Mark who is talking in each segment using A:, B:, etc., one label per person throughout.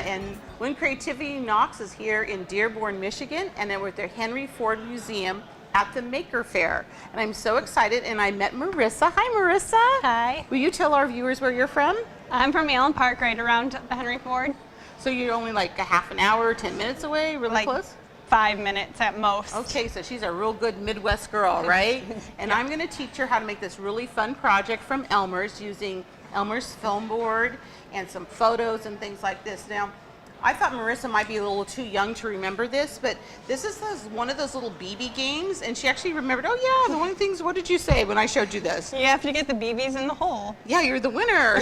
A: and When Creativity Knocks is here in Dearborn, Michigan, and then we're at the Henry Ford Museum at the Maker Faire. And I'm so excited, and I met Marissa. Hi, Marissa.
B: Hi.
A: Will you tell our viewers where you're from?
B: I'm from Allen Park, right around the Henry Ford.
A: So you're only like a half an hour, 10 minutes away, really
B: Like
A: close?
B: 5 minutes at most.
A: Okay, so she's a real good Midwest girl, right? And I'm going to teach her how to make this really fun project from Elmer's using Elmer's foam board and some photos and things like this. Now, I thought Marissa might be a little too young to remember this, but this is one of those little BB games, and she actually remembered, oh yeah, the one things, what did you say when I showed you this?
B: You have to get the BBs in the hole.
A: Yeah, you're the winner.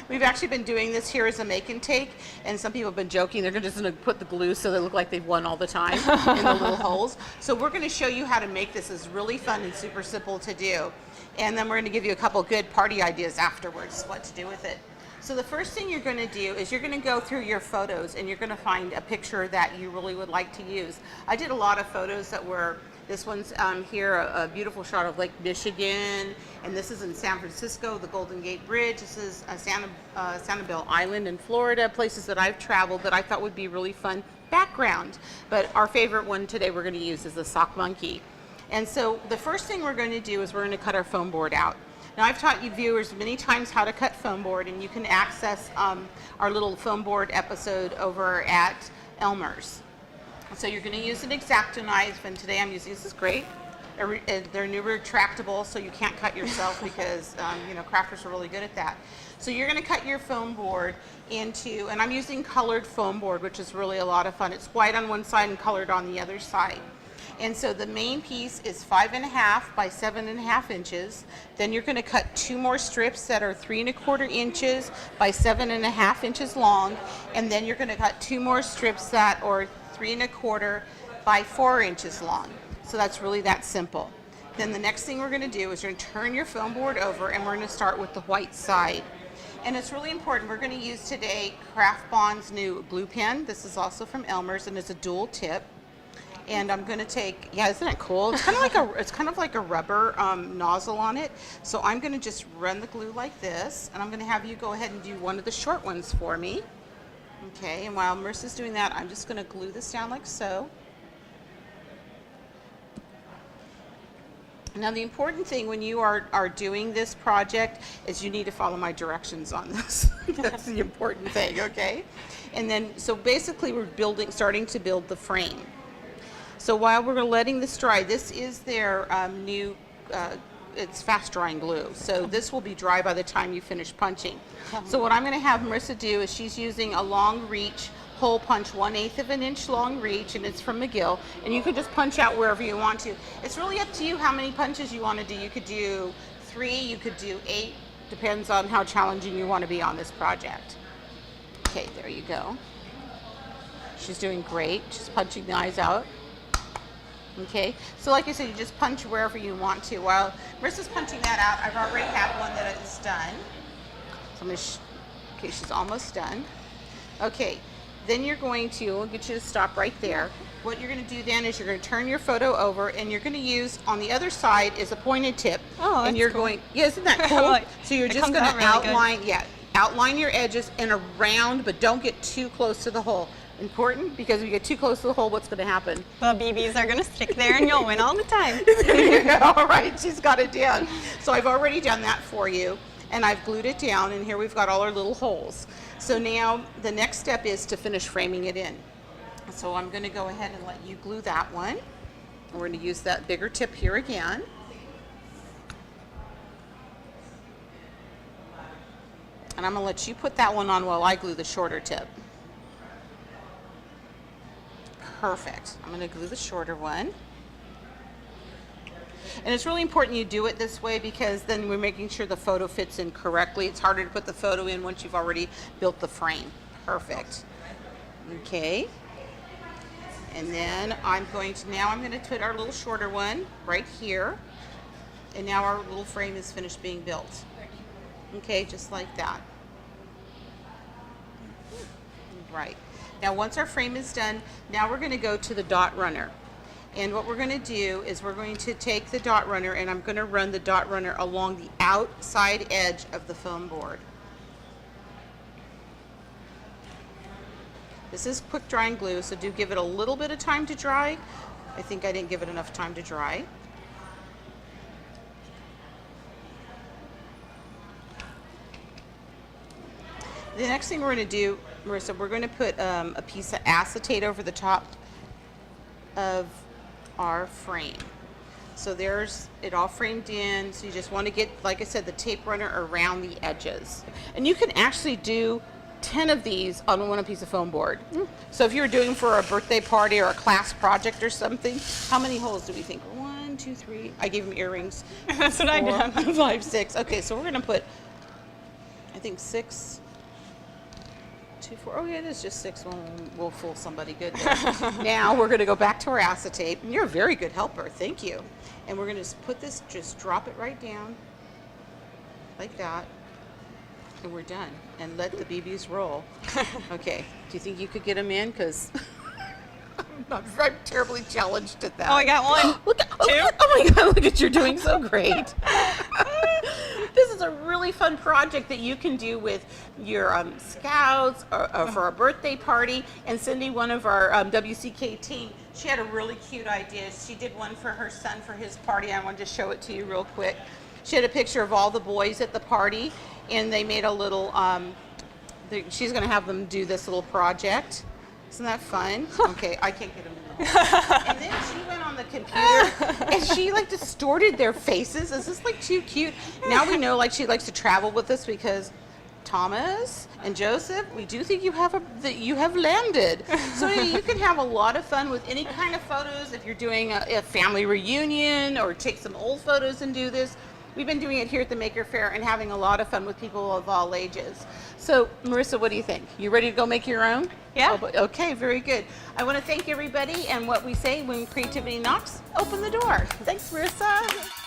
A: We've actually been doing this here as a make and take, and some people have been joking they're just going to put the glue so they look like they've won all the time in the little holes. So we're going to show you how to make this. It's really fun and super simple to do. And then we're going to give you a couple good party ideas afterwards, what to do with it. So the first thing you're going to do is you're going to go through your photos and you're going to find a picture that you really would like to use. I did a lot of photos that were, this one's here, a beautiful shot of Lake Michigan, and this is in San Francisco, the Golden Gate Bridge. This is Sanibel Island in Florida, places that I've traveled that I thought would be really fun background. But our favorite one today we're going to use is the sock monkey. And so the first thing we're going to do is we're going to cut our foam board out. Now, I've taught you viewers many times how to cut foam board, and you can access our little foam board episode over at Elmer's. So you're going to use an X-Acto knife, and today I'm using, this is great. They're new retractable, so you can't cut yourself because, you know, crafters are really good at that. So you're going to cut your foam board into, and I'm using colored foam board, which is really a lot of fun. It's white on one side and colored on the other side. And so the main piece is 5.5 by 7.5 inches. Then you're going to cut 2 more strips that are 3¼ inches by 7.5 inches long. And then you're going to cut 2 more strips that are 3¼ by 4 inches long. So that's really that simple. Then the next thing we're going to do is you're going to turn your foam board over, and we're going to start with the white side. And it's really important. We're going to use today Craft Bond's new glue pen. This is also from Elmer's, and it's a dual tip. And I'm going to take, yeah, isn't it cool? It's kind of like a rubber nozzle on it. So I'm going to just run the glue like this, and I'm going to have you go ahead and do one of the short ones for me. Okay, and while Marissa's doing that, I'm just going to glue this down like so. Now, the important thing when you are doing this project is you need to follow my directions on this. That's the important thing, okay? And then, so basically we're starting to build the frame. So while we're letting this dry, this is their new, it's fast drying glue. So this will be dry by the time you finish punching. So what I'm going to have Marissa do is she's using a long reach hole punch, 1/8 inch long reach, and it's from McGill. And you can just punch out wherever you want to. It's really up to you how many punches you want to do. You could do 3, you could do 8, depends on how challenging you want to be on this project. Okay, there you go. She's doing great. She's punching the eyes out. Okay, so like I said, you just punch wherever you want to. While Marissa's punching that out, I've already had one that is done. So I'm going to, okay, she's almost done. Okay, then you're going to, we'll get you to stop right there. What you're going to do then is you're going to turn your photo over, and you're going to use, on the other side is a pointed tip.
B: Oh, that's
A: and you're
B: cool.
A: going, yeah, isn't that cool? So you're just going to
B: really
A: outline, outline your edges and around, but don't get too close to the hole. Important, because if you get too close to the hole, what's going to happen?
B: The BBs are going to stick there, and you'll win all the time.
A: All right, she's got it down. So I've already done that for you, and I've glued it down, and here we've got all our little holes. So now the next step is to finish framing it in. So I'm going to go ahead and let you glue that one. We're going to use that bigger tip here again. And I'm going to let you put that one on while I glue the shorter tip. Perfect. I'm going to glue the shorter one. And it's really important you do it this way because then we're making sure the photo fits in correctly. It's harder to put the photo in once you've already built the frame. Perfect. Okay. And then I'm going to put our little shorter one right here. And now our little frame is finished being built. Okay, just like that. Right. Now once our frame is done, now we're going to go to the dot runner. And what we're going to do is we're going to take the dot runner, and I'm going to run the dot runner along the outside edge of the foam board. This is quick drying glue, so do give it a little bit of time to dry. I think I didn't give it enough time to dry. The next thing we're going to do, Marissa, we're going to put a piece of acetate over the top of our frame. So there's it all framed in. So you just want to get, like I said, the tape runner around the edges. And you can actually do 10 of these on one piece of foam board. So if you were doing for a birthday party or a class project or something, how many holes do we think? 1, 2, 3. I gave them earrings.
B: That's what I did.
A: 4, 5, 6. Okay, so we're going to put, I think 6. 2, 4. Oh yeah, it is just 6. We'll fool somebody good there. Now we're going to go back to our acetate. And you're a very good helper. Thank you. And we're going to put this, just drop it right down like that. And we're done. And let the BBs roll. Okay. Do you think you could get them in? Because I'm terribly challenged at that.
B: Oh, I got one.
A: Look at,
B: Two.
A: oh my God, look at you're doing so great. This is a really fun project that you can do with your scouts or for a birthday party. And Cindy, one of our WCK team, she had a really cute idea. She did one for her son for his party. I wanted to show it to you real quick. She had a picture of all the boys at the party, and they made a little, she's going to have them do this little project. Isn't that fun? Okay, I can't get them in. And then she went on the computer and she like distorted their faces. Is this like too cute? Now we know like she likes to travel with us because Thomas and Joseph, we do think you have you have landed. So you can have a lot of fun with any kind of photos. If you're doing a family reunion or take some old photos and do this. We've been doing it here at the Maker Faire and having a lot of fun with people of all ages. So, Marissa, what do you think? You ready to go make your own?
B: Yeah.
A: Oh, okay, very good. I want to thank everybody, and what we say when creativity knocks, open the door. Thanks, Marissa.